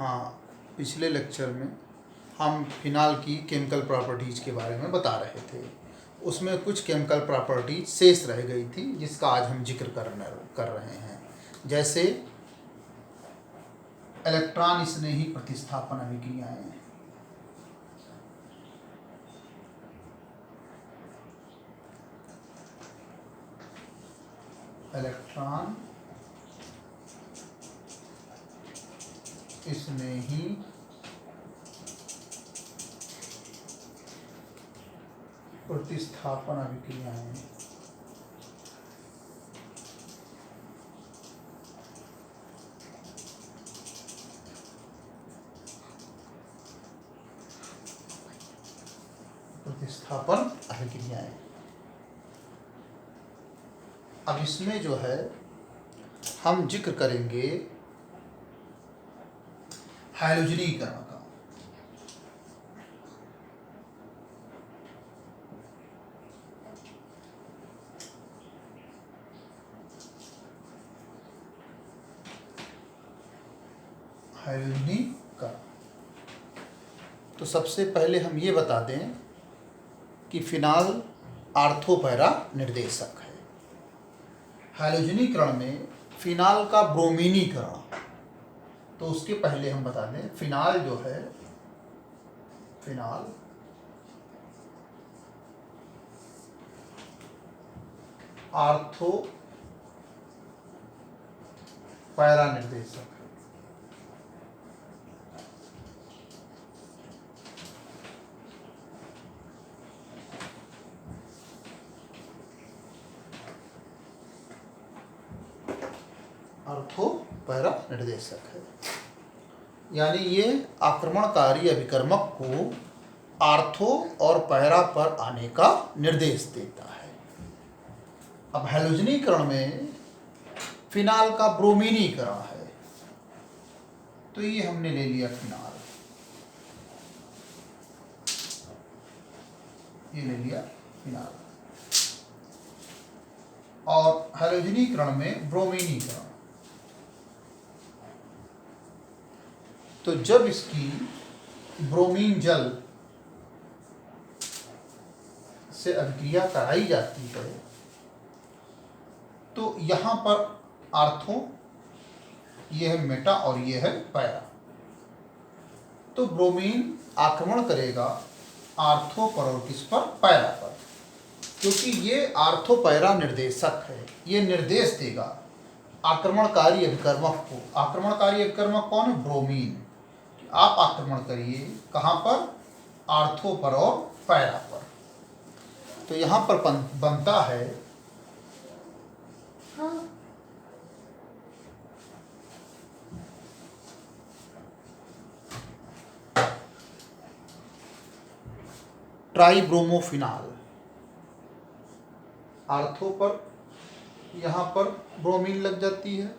हाँ, पिछले लेक्चर में हम फिनाल की केमिकल प्रॉपर्टीज़ के बारे में बता रहे थे। उसमें कुछ केमिकल प्रॉपर्टीज शेष रह गई थी जिसका आज हम जिक्र कर रहे हैं। जैसे इलेक्ट्रॉन स्नेही प्रतिस्थापन अभिक्रियाएं, इलेक्ट्रॉन स्नेही प्रतिस्थापन अभिक्रियाएं, प्रतिस्थापन अभिक्रियाएं। अब इसमें जो है हम जिक्र करेंगे हाइड्रोजनीकरण का। हाइड्रोजनीकरण, तो सबसे पहले हम ये बता दें कि फिनाल आर्थोपैरा निर्देशक है। हाइड्रोजनीकरण में फिनाल का ब्रोमीनीकरण, तो उसके पहले हम बता दें फिनाल जो है, फिनाल आर्थोपैरा निर्देशक है। आर्थोपैरा निर्देशक है, यानी ये आक्रमणकारी अभिकर्मक को आर्थो और पैरा पर आने का निर्देश देता है। अब हैलोजनीकरण में फिनाल का ब्रोमीनीकरण है, तो ये हमने ले लिया फिनाल, ये ले लिया फिनाल। और हैलोजनीकरण में ब्रोमीनीकरण, तो जब इसकी ब्रोमीन जल से अभिक्रिया कराई जाती है तो यहाँ पर आर्थो, ये है मेटा और ये है पैरा, तो ब्रोमीन आक्रमण करेगा आर्थो पर और किस पर, पैरा पर, क्योंकि ये आर्थोपैरा निर्देशक है। ये निर्देश देगा आक्रमणकारी अभिकर्मक को। आक्रमणकारी अभिकर्मक कौन है? ब्रोमीन। आप आक्रमण करिए कहाँ पर? आर्थो पर और पैरा पर। तो यहाँ पर बनता है ट्राइब्रोमोफिनाल। आर्थो पर यहाँ पर ब्रोमीन लग जाती है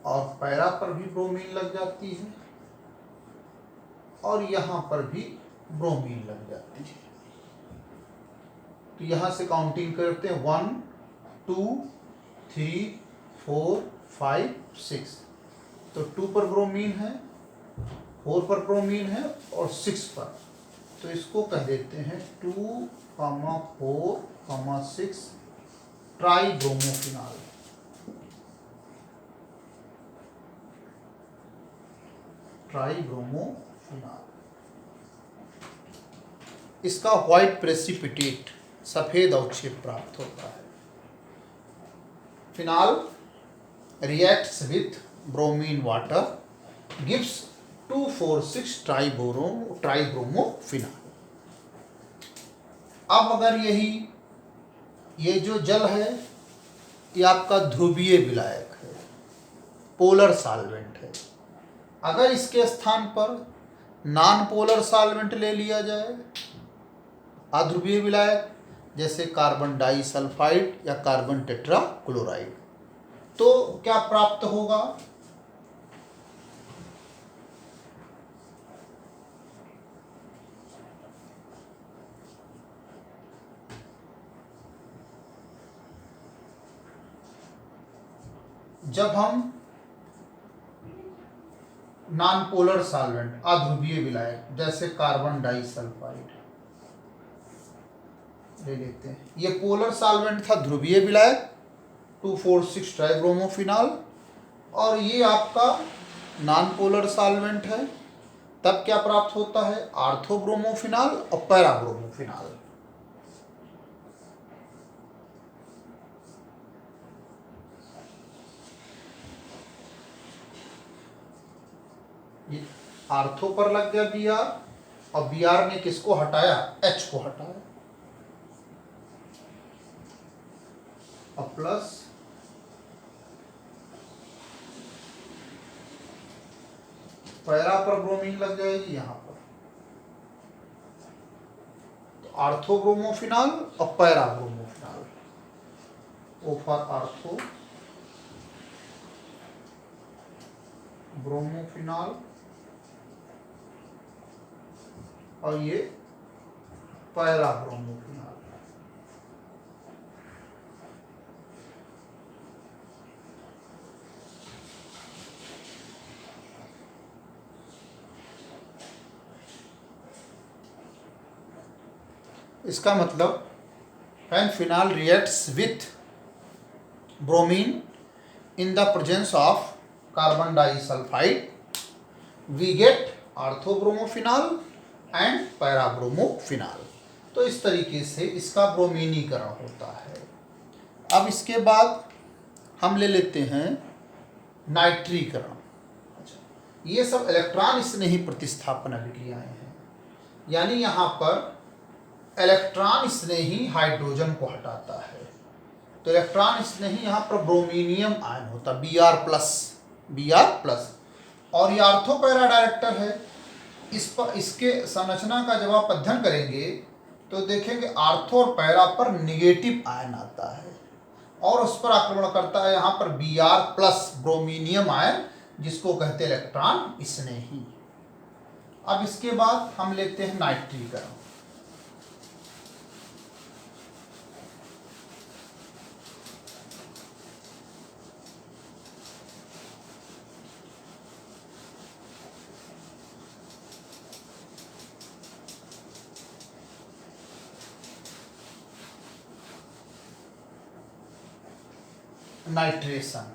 और पैरा पर भी ब्रोमीन लग जाती है और यहाँ पर भी ब्रोमीन लग जाती है। तो यहाँ से काउंटिंग करते हैं 1 2 3 4 5 6। तो 2 पर ब्रोमीन है, 4 पर ब्रोमीन है और 6 पर, तो इसको कह देते हैं 2, 4, 6 ट्राइब्रोमोफिनाल। ट्राइब्रोमोफिनाल, इसका व्हाइट प्रेसिपिटेट, सफेद अवक्षेप प्राप्त होता है। Phenol reacts with bromine water gives 2,4,6 tribromophenol. अब अगर ये जो जल है ये आपका ध्रुवीय विलायक है, पोलर सॉल्वेंट है। अगर इसके स्थान पर नॉन पोलर सॉल्वेंट ले लिया जाए, अध्रुवीय विलायक, जैसे कार्बन डाइसल्फाइड या कार्बन टेट्राक्लोराइड, तो क्या प्राप्त होगा? जब हम नॉन पोलर सॉल्वेंट, अध्रुवीय विलायक, जैसे कार्बन डाइसल्फाइड ले लेते हैं। ये पोलर सॉल्वेंट था, ध्रुवीय विलायक 2,4,6 ट्राइब्रोमोफिनॉल, और ये आपका नॉन पोलर सॉल्वेंट है। तब क्या प्राप्त होता है? आर्थोब्रोमोफिनॉल और पैराब्रोमोफिनॉल। ये आर्थो पर लग गया बी आर, और बी आर ने किसको हटाया? एच को हटाया, और प्लस पैरा पर ब्रोमीन लग जाएगी यहां पर, तो आर्थोब्रोमोफिनॉल और पैराब्रोमोफिनॉल। ओ फॉर आर्थो ब्रोमोफिनॉल, और ये पैराब्रोमोफिनॉल। इसका मतलब when phenol reacts with bromine in the presence of carbon disulfide, we get orthobromophenol and पैराब्रोमोफिनॉल। तो इस तरीके से इसका ब्रोमीनीकरण होता है। अब इसके बाद हम ले लेते हैं नाइट्रीकरण। ये सब इलेक्ट्रॉन स्नेही प्रतिस्थापन अभिक्रियाएं हैं, यानी यहाँ पर इलेक्ट्रॉन स्नेही हाइड्रोजन को हटाता है। तो इलेक्ट्रॉन स्नेही यहाँ पर ब्रोमीनियम आयन होता है, Br+, और ये आर्थोपैरा डायरेक्टर है। इस पर इसके संरचना का जब आप अध्ययन करेंगे तो देखेंगे आर्थो और पैरा पर निगेटिव आयन आता है, और उस पर आक्रमण करता है यहाँ पर Br+ ब्रोमीनियम आयन, जिसको कहते हैं इलेक्ट्रॉन स्नेही। अब इसके बाद हम लेते हैं नाइट्रीकरण। नाइट्रेशन,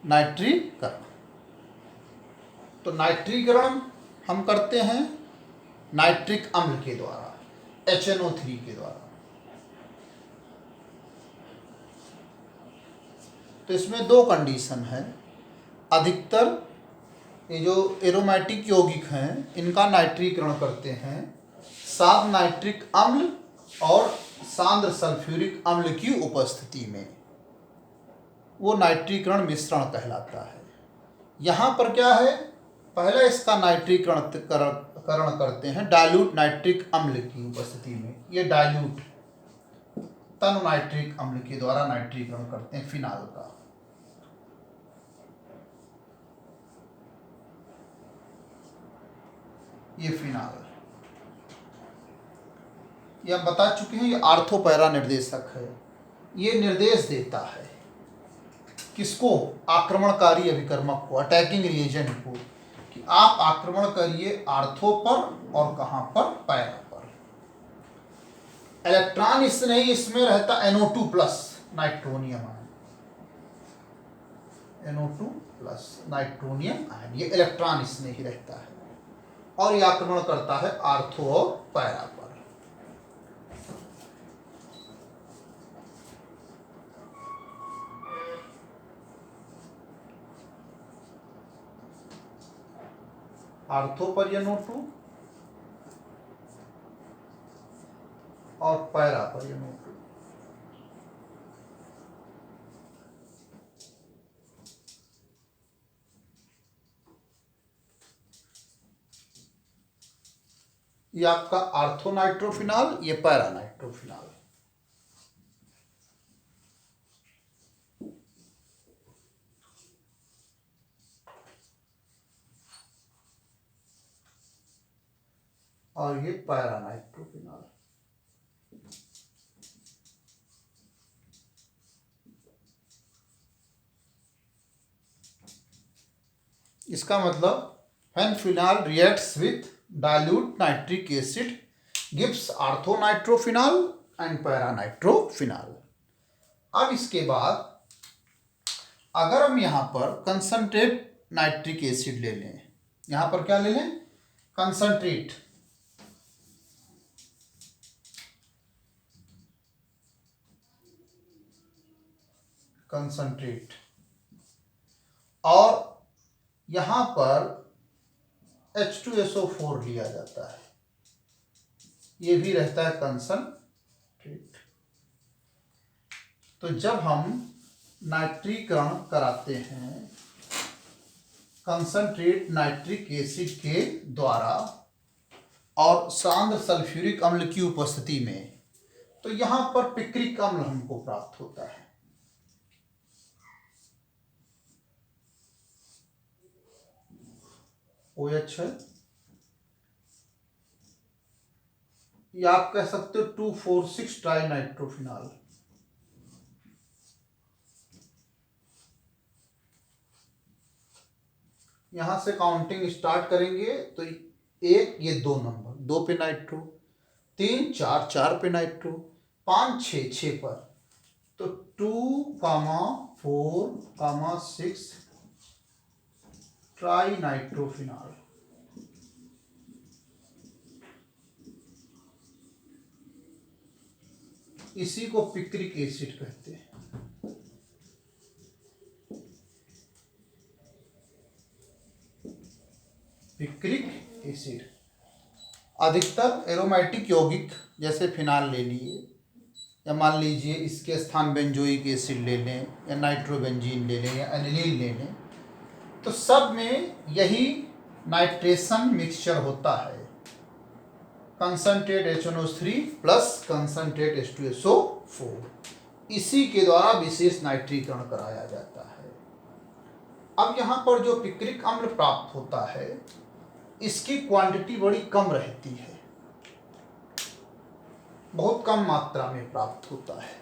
नाइट्रीकरण। तो नाइट्रीकरण हम करते हैं नाइट्रिक अम्ल के द्वारा, HNO3 के द्वारा। तो इसमें दो कंडीशन है। अधिकतर ये जो एरोमेटिक यौगिक हैं इनका नाइट्रीकरण करते हैं साध नाइट्रिक अम्ल और सांद्र सल्फ्यूरिक अम्ल की उपस्थिति में, वो नाइट्रीकरण मिश्रण कहलाता है। यहाँ पर क्या है? पहले इसका नाइट्रीकरण करते हैं डाइल्यूट नाइट्रिक अम्ल की उपस्थिति में। ये डाइल्यूट तनु नाइट्रिक अम्ल के द्वारा नाइट्रीकरण करते हैं फिनाल का। ये फिनाल, ये हम बता चुके हैं, ये आर्थोपैरा निर्देशक है। ये निर्देश देता है किसको? आक्रमणकारी अभिकर्मक को, अटैकिंग रिएजेंट को, कि आप आक्रमण करिए आर्थो पर और कहां पर? पैरा पर। इलेक्ट्रॉन इसमें रहता NO2+ nitronium ion, NO2+ nitronium ion, ये इलेक्ट्रॉन इसमें ही रहता है, और ये आक्रमण करता है आर्थो और पैरा पर। आर्थो पर NO2 और पैरा पर NO2। ये आपका आर्थो नाइट्रोफिनॉल, ये पैरा नाइट्रोफिनॉल। और ये पैरा नाइट्रोफिनॉल। इसका मतलब when phenol reacts with dilute nitric acid gives orthonitrophenol and paranitrophenol। अब इसके बाद अगर हम यहाँ पर कंसंट्रेट नाइट्रिक एसिड ले लें, यहाँ पर क्या ले लें, कंसंट्रेट, और यहाँ पर H2SO4 लिया जाता है, ये भी रहता है कंसंट्रेट। तो जब हम नाइट्रीकरण कराते हैं कंसंट्रेट नाइट्रिक एसिड के द्वारा और सांद्र सल्फ्यूरिक अम्ल की उपस्थिति में, तो यहाँ पर पिक्रिक अम्ल हमको प्राप्त होता है। OH है, या आप कह सकते हो 2,4,6 ट्राई नाइट्रोफिनॉल। यहां से काउंटिंग स्टार्ट करेंगे तो एक, ये 2 नंबर, 2 पे नाइट्रो, 3, 4, 4 पे नाइट्रो, 5, 6, 6 पर, तो 2, 4, 6 ट्राई नाइट्रोफिनॉल। इसी को पिक्रिक एसिड कहते हैं। पिक्रिक एसिड अधिकतर एरोमेटिक यौगिक जैसे फिनाल ले लिए, या मान लीजिए इसके स्थान बेंजोइक एसिड ले लें, या नाइट्रोबेंजीन ले लें, या एनिलीन ले लें, तो सब में यही नाइट्रेशन मिक्सचर होता है, concentrate HNO3 plus concentrate H2SO4। इसी के द्वारा विशेष नाइट्रीकरण कराया जाता है। अब यहाँ पर जो पिक्रिक अम्ल प्राप्त होता है, इसकी क्वांटिटी बड़ी कम रहती है, बहुत कम मात्रा में प्राप्त होता है।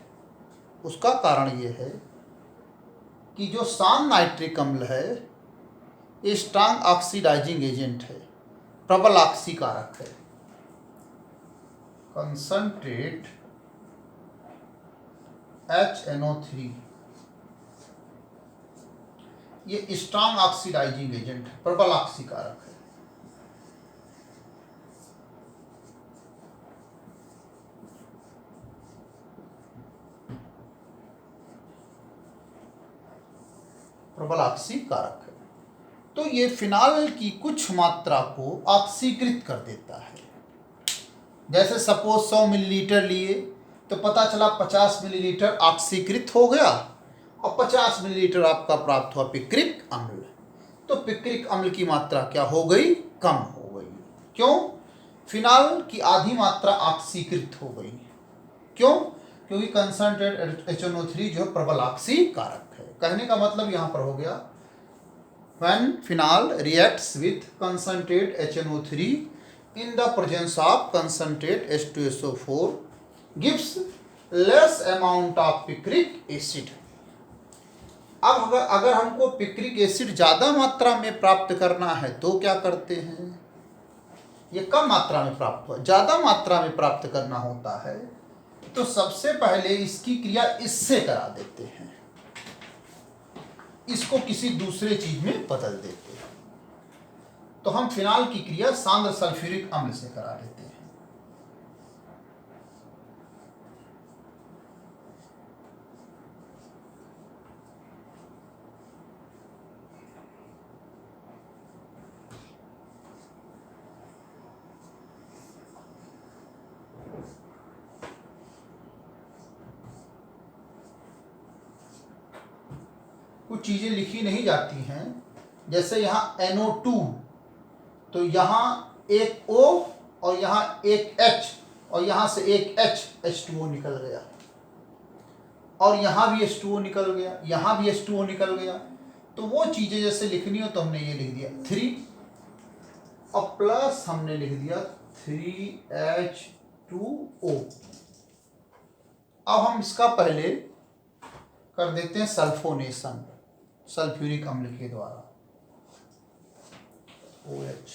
उसका कारण ये है कि जो सांद्र नाइट्रिक अम्ल है ये स्ट्रांग ऑक्सीडाइजिंग एजेंट है, प्रबल ऑक्सीकारक है। कंसंट्रेट HNO3 ये स्ट्रांग ऑक्सीडाइजिंग एजेंट है, प्रबल ऑक्सीकारक है। प्रबल ऑक्सीकारक है, तो ये फिनाल की कुछ मात्रा को ऑक्सीकृत कर देता है। जैसे सपोज 100 मिलीलीटर लिए तो पता चला 50 मिलीलीटर ऑक्सीकृत हो गया और 50 मिलीलीटर आपका प्राप्त हुआ पिक्रिक अम्ल। तो पिक्रिक अम्ल की मात्रा क्या हो गई, कम हो गई। क्यों? फिनाल की आधी मात्रा ऑक्सीकृत हो गई। क्यों? क्योंकि कंसंट्रेट HNO3 जो है प्रबल ऑक्सीकारक है। कहने का मतलब यहाँ पर हो गया when phenol reacts with concentrate HNO3 in the presence of concentrate H2SO4 gives less amount of picric acid। अब अगर हमको पिक्रिक एसिड ज़्यादा मात्रा में प्राप्त करना है तो क्या करते हैं, ये कम मात्रा में प्राप्त हुआ, ज़्यादा मात्रा में प्राप्त करना होता है तो सबसे पहले इसकी क्रिया इससे करा देते हैं, इसको किसी दूसरे चीज में बदल देते हैं। तो हम फिनाल की क्रिया सांद्र सल्फ्यूरिक अम्ल से करा देते हैं। कुछ चीजें लिखी नहीं जाती हैं, जैसे यहाँ NO2, तो यहाँ एक O और यहाँ एक H और यहाँ से एक H, H2O निकल गया, और यहाँ भी H2O निकल गया, यहाँ भी H2O निकल गया। तो वो चीज़ें जैसे लिखनी हो तो हमने ये लिख दिया 3 और प्लस हमने लिख दिया 3H2O। अब हम इसका पहले कर देते हैं सल्फोनेशन सल्फ्यूरिक अम्ल के द्वारा। OH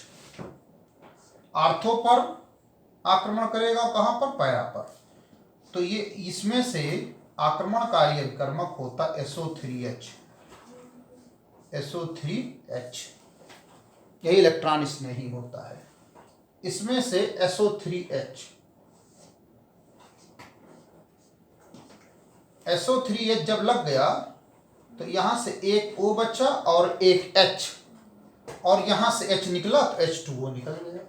आर्थो पर आक्रमण करेगा, कहां पर? पैरा पर। तो ये इसमें से आक्रमणकारी अभिकर्मक होता SO3H। SO3H यही इलेक्ट्रॉन इसमें ही होता है। इसमें से SO3H जब लग गया तो यहां से एक O बचा और एक H, और यहां से H निकला तो H2O निकल गया।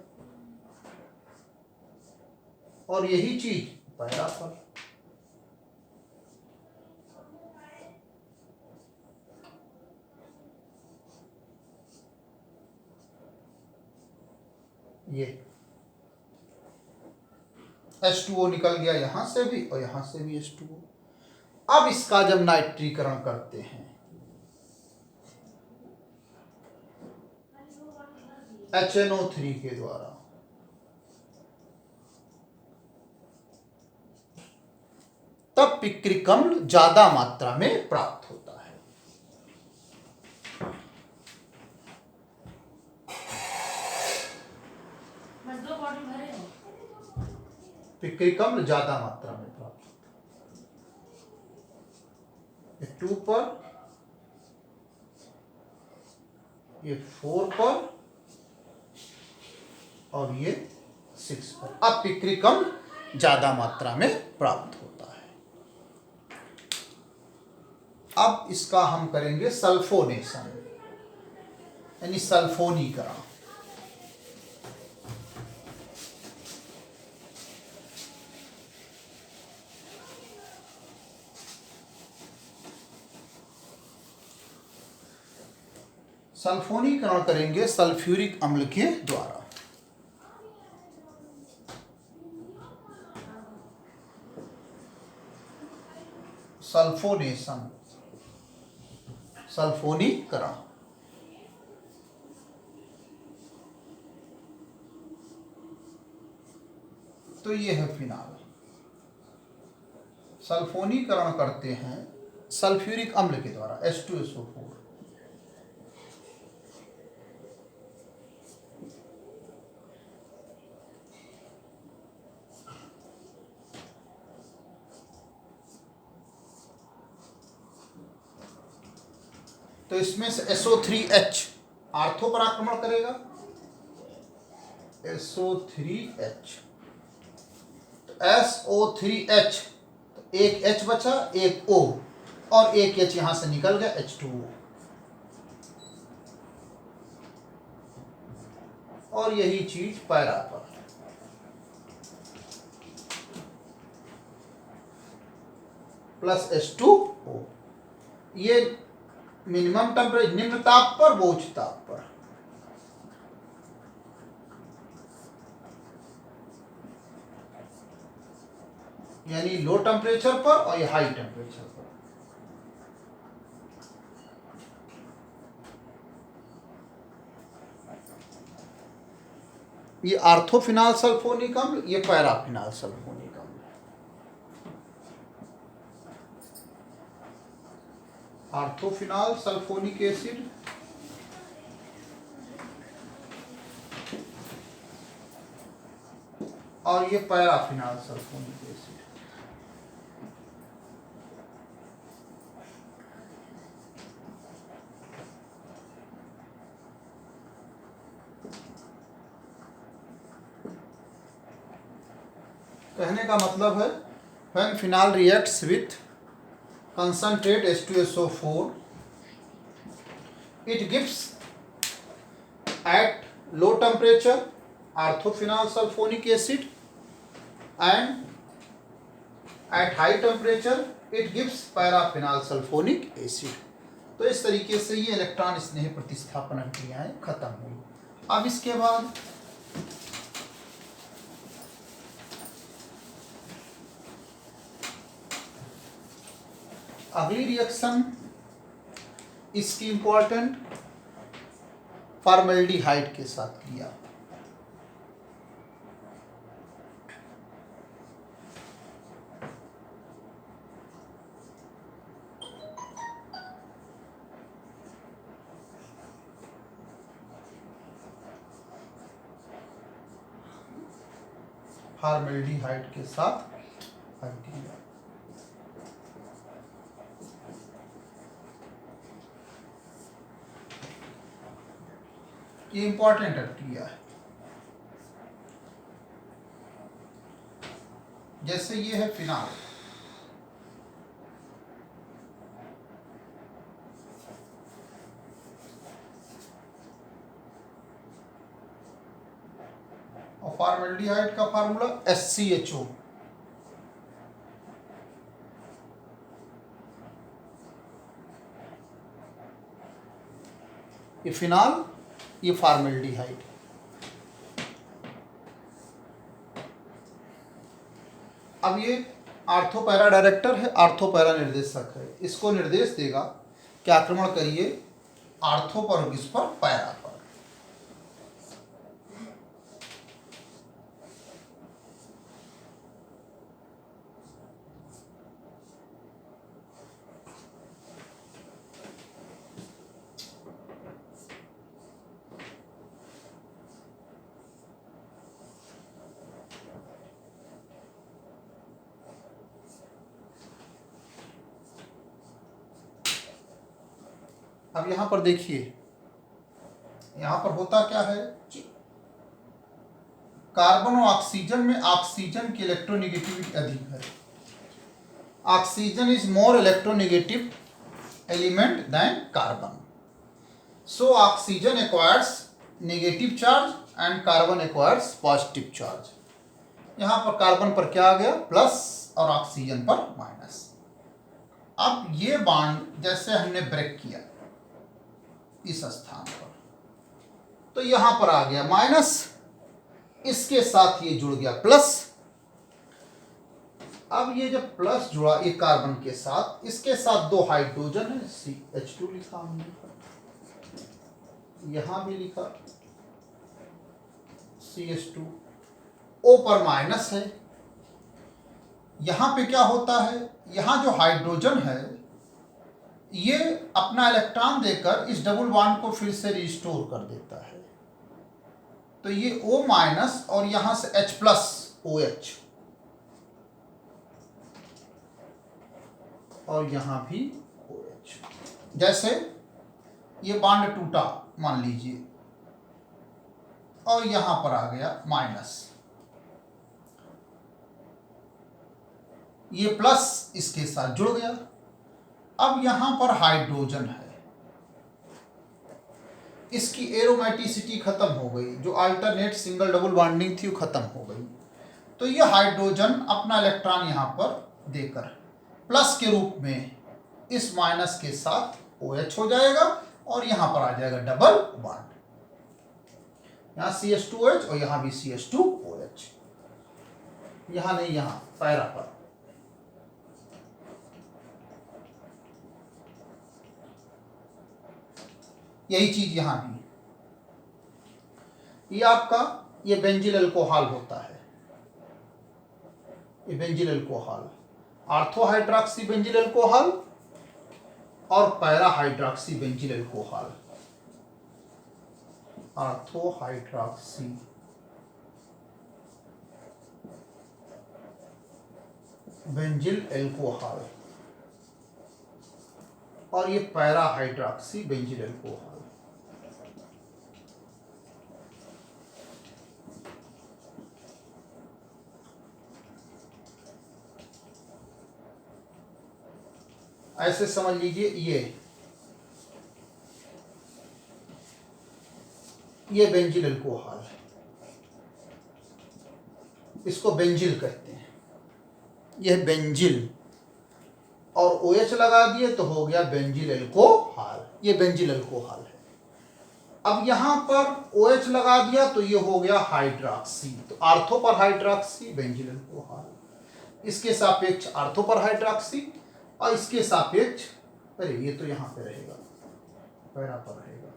और यही चीज पैरा पर। ये H2O निकल गया यहां से भी और यहां से भी H2O। अब इसका जब नाइट्रीकरण करते हैं HNO3 के द्वारा, तब पिक्रिक अम्ल ज्यादा मात्रा में प्राप्त होता है। पिक्रिक अम्ल ज्यादा मात्रा में प्राप्त होता है। 2 पर, ये 4 पर और ये 6 पर। अब पिक्रिक अम्ल ज्यादा मात्रा में प्राप्त होता है। अब इसका हम करेंगे सल्फोनेशन यानी सल्फोनीकरण। सल्फोनीकरण करेंगे सल्फ्यूरिक अम्ल के द्वारा। सल्फोनेशन सल्फोनीकरण। तो ये है फिनाल। सल्फोनीकरण करते हैं सल्फ्यूरिक अम्ल के द्वारा H2SO4। तो इसमें से SO3H आर्थो पर आक्रमण करेगा। SO3H तो SO3H तो एक H बचा, एक O और एक H यहां से निकल गया H2O। और यही चीज पैरा पर। Plus H2O। ये मिनिमम टेम्परेचर निम्न ताप पर, वो उच्च ताप पर। यानी लो टेम्परेचर पर और ये हाई टेम्परेचर पर। ये आर्थोफिनाल सल्फोनिक अम्ल, ये पैराफिनाल सल्फोनिक अम्ल। आर्थोफिनाल सल्फोनिक एसिड और ये पैराफिनाल सल्फोनिक एसिड। कहने का मतलब है when phenol reacts with concentrate H2SO4 it gives at low temperature orthophenol sulfonic acid and at high temperature it gives paraphenol sulfonic acid। तो इस तरीके से ये इलेक्ट्रॉन स्नेह प्रतिस्थापन क्रियाएं खत्म हुई। अब इसके बाद अगली रिएक्शन इसकी इंपॉर्टेंट फॉर्मल्डिहाइड के साथ किया। फॉर्मेल्डिहाइड के साथ अभिक्रिया। ये इंपॉर्टेंट अभिक्रिया है। जैसे ये है फिनाल, और फॉर्मेल्डिहाइड का फार्मूला SCHO। ये फिनाल, ये फॉर्मेल्डिहाइड। अब ये आर्थोपैरा डायरेक्टर है, आर्थोपैरा निर्देशक है। इसको निर्देश देगा कि आक्रमण करिए आर्थो पर और किस पर, पैरा पर। अब यहां पर देखिए, यहां पर होता क्या है, कार्बन और ऑक्सीजन में ऑक्सीजन की इलेक्ट्रोनेगेटिविटी अधिक है। Oxygen is more electronegative element than carbon, so oxygen acquires negative charge and carbon acquires positive charge. यहां पर कार्बन पर क्या आ गया, प्लस, और ऑक्सीजन पर माइनस। अब ये बॉन्ड जैसे हमने ब्रेक किया इस स्थान पर, तो यहां पर आ गया माइनस, इसके साथ ये जुड़ गया प्लस। अब ये जब प्लस जुड़ा ये कार्बन के साथ, इसके साथ दो हाइड्रोजन है, CH2 लिखा हमने, यहां भी लिखा CH2, O पर माइनस है। यहां पे क्या होता है, यहां जो हाइड्रोजन है ये अपना इलेक्ट्रॉन देकर इस डबल बॉन्ड को फिर से रिस्टोर कर देता है। तो ये O माइनस और यहां से H प्लस OH, और यहां भी OH। जैसे ये बॉन्ड टूटा मान लीजिए, और यहां पर आ गया माइनस, ये प्लस इसके साथ जुड़ गया। अब यहां पर हाइड्रोजन है, इसकी एरोमेटिसिटी खत्म हो गई, जो अल्टरनेट सिंगल डबल बॉन्डिंग थी वो खत्म हो गई। तो ये हाइड्रोजन अपना इलेक्ट्रॉन यहां पर देकर प्लस के रूप में इस माइनस के साथ OH हो जाएगा, और यहां पर आ जाएगा डबल बॉन्ड, यहां CH2OH और यहां भी CH2OH, यहां नहीं, यहां पैरा पर। यही चीज यहां भी, ये आपका ये बेंजिल अल्कोहल होता है, ये benzyl alcohol, ortho hydroxy benzyl alcohol और para hydroxy benzyl alcohol. Ortho hydroxy benzyl alcohol और ये पैरा हाइड्रॉक्सी बेंजिल अल्कोहल। ऐसे समझ लीजिए, ये बेंजिल अल्कोहल, इसको बेंजिल कहते हैं, यह बेंजिल, और OH लगा दिए तो हो गया बेंजिल अल्कोहल, ये बेंजिल अल्कोहल है। अब यहां पर OH लगा दिया तो ये हो गया हाइड्रॉक्सी, तो आर्थो पर हाइड्रॉक्सी बेंजिल अल्कोहल, इसके सापेक्ष आर्थो पर हाइड्रॉक्सी, और इसके सापेक्ष, अरे ये तो यहां पे रहेगा, पैरा पर रहेगा,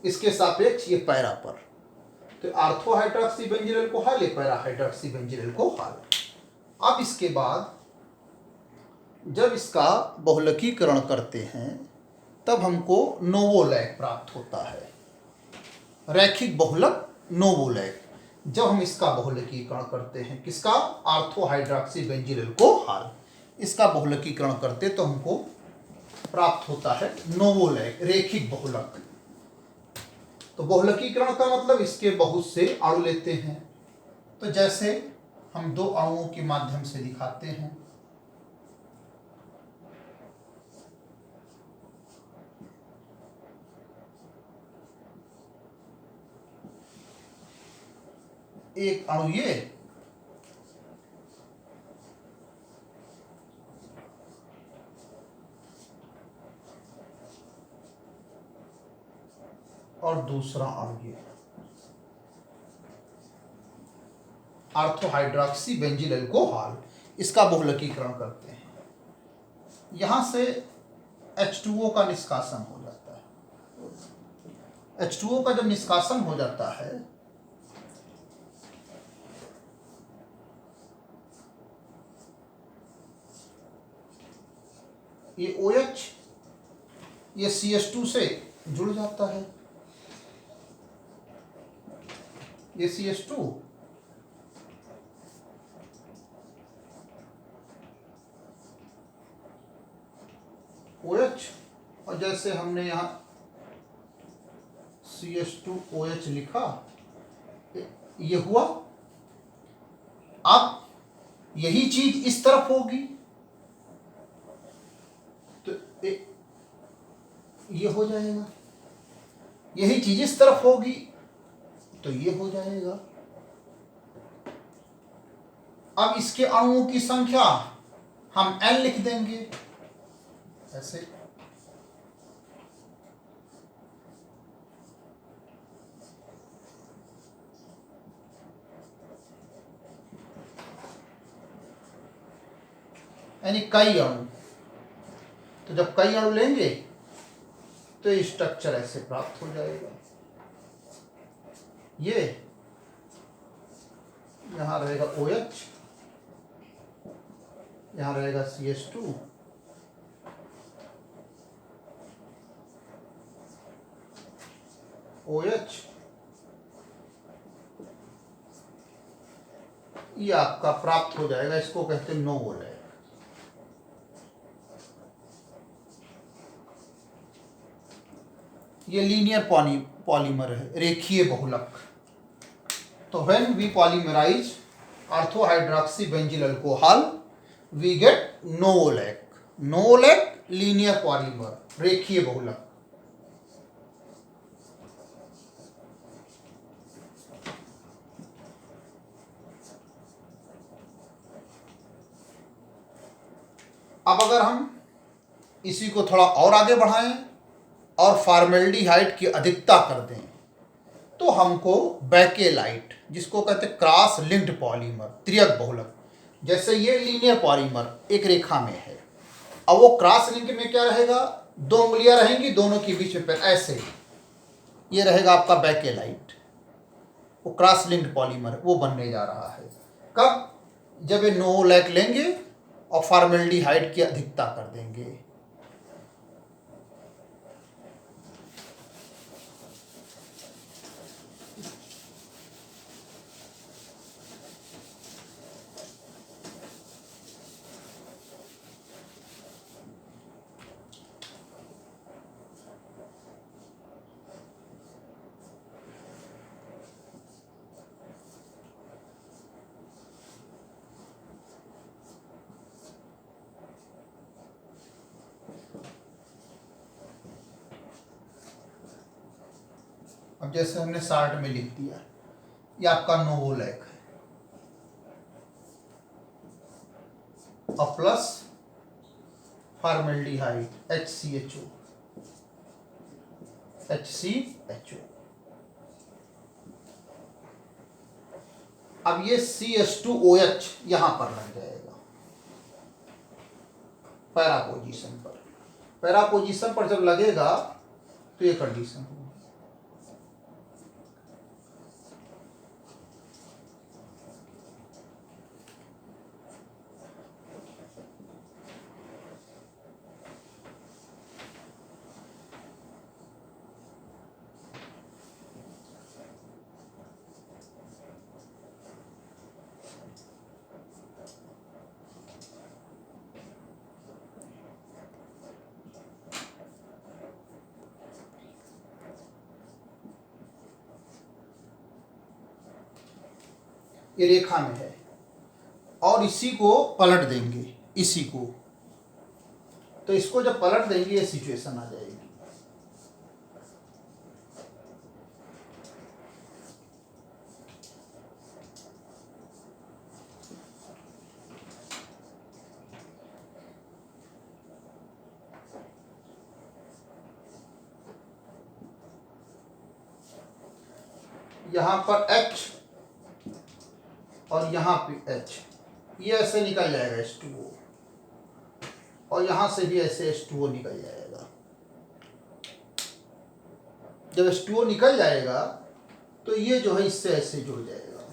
इसके सापेक्ष ये पैरा पर, तो आर्थो हाइड्रॉक्सी बेंजिल अल्कोहल, ये पैरा हाइड्रॉक्सी बेंजिल अल्कोहल। अब इसके बाद जब इसका बहुलकीकरण करते हैं तब हमको नोवोलैक प्राप्त होता है। रैखिक बहुलक नोवोलैक। जब हम इसका बहुलकीकरण करते हैं, किसका, आर्थो हाइड्रॉक्सी बेंजील अल्कोहल, इसका बहुलकीकरण करते तो हमको प्राप्त होता है नोवोलैक, रेखिक बहुलक। तो बहुलकीकरण का मतलब इसके बहुत से अणु लेते हैं। तो जैसे हम दो अणुओं के माध्यम से दिखाते हैं। एक अणु ये, और दूसरा अणु ये, आर्थो हाइड्रॉक्सी बेंजील अल्कोहल, इसका बहुलकीकरण करते हैं। यहां से H2O का निष्कासन हो जाता है। H2O का जब निष्कासन हो जाता है, ये OH ये CH2 से जुड़ जाता है, ये CH2 OH, और जैसे हमने यहाँ CH2OH लिखा, ये हुआ। अब यही चीज इस तरफ होगी तो ये हो जाएगा, यही चीज इस तरफ होगी तो ये हो जाएगा। अब इसके अणुओं की संख्या हम n लिख देंगे ऐसे। यानी कई अणु। तो जब कई अणु लेंगे तो ये स्ट्रक्चर ऐसे प्राप्त हो जाएगा। ये यहां रहेगा OH, यहां रहेगा CH2, OH, ये आपका प्राप्त हो जाएगा। इसको कहते हैं नोवोलैक। ये लीनियर पॉलीमर है, रेखीय बहुलक। तो when we polymerise ortho hydroxy benzyl alcohol we get novolac. Novolac linear polymer, रेखीय बहुलक। अब अगर हम इसी को थोड़ा और आगे बढ़ाएं और फॉर्मेल्डिहाइड की अधिकता कर दें तो हमको बैकेलाइट, जिसको कहते हैं क्रॉस लिंक्ड पॉलीमर, त्रियक बहुलक। जैसे ये लीनियर पॉलीमर एक रेखा में है, अब वो क्रॉस लिंक में क्या रहेगा, दो उंगलियां रहेंगी दोनों के बीच में ऐसे, ये रहेगा आपका बैकेलाइट। वो क्रॉस लिंक्ड पॉलीमर वो बनने जा रहा है। कब, जब ये नोवोलैक लेंगे और फॉर्मेल्डिहाइड की अधिकता कर देंगे। अब जैसे हमने शार्ट में लिख दिया, ये आपका नोवोलैक है, और प्लस फॉर्मेल्डिहाइड HCHO। अब ये CH2OH यहां पर लग जाएगा पैरा पोजीशन पर। पैरा पोजीशन पर जब लगेगा तो ये कंडीशन होगी। ये रेखा में है, और इसी को पलट देंगे, इसी को, तो इसको जब पलट देंगे ये सिचुएशन आ जाएगी। यहाँ पर H और यहाँ पे H, ये ऐसे निकल जाएगा H2O, और यहाँ से भी ऐसे H2O निकल जाएगा। जब H2O निकल जाएगा तो ये जो है इससे ऐसे जुड़ जाएगा,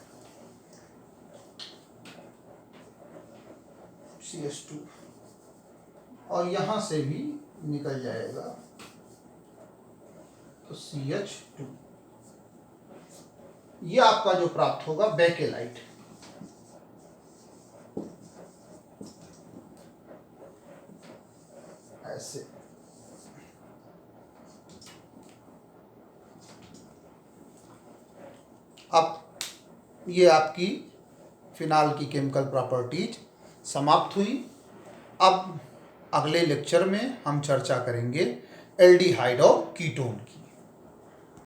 CH2, और यहाँ से भी निकल जाएगा तो CH2। ये आपका जो प्राप्त होगा बेकेलाइट। ऐसे अब ये आपकी फिनाल की केमिकल प्रॉपर्टीज समाप्त हुई। अब अगले लेक्चर में हम चर्चा करेंगे एल्डिहाइड और कीटोन की।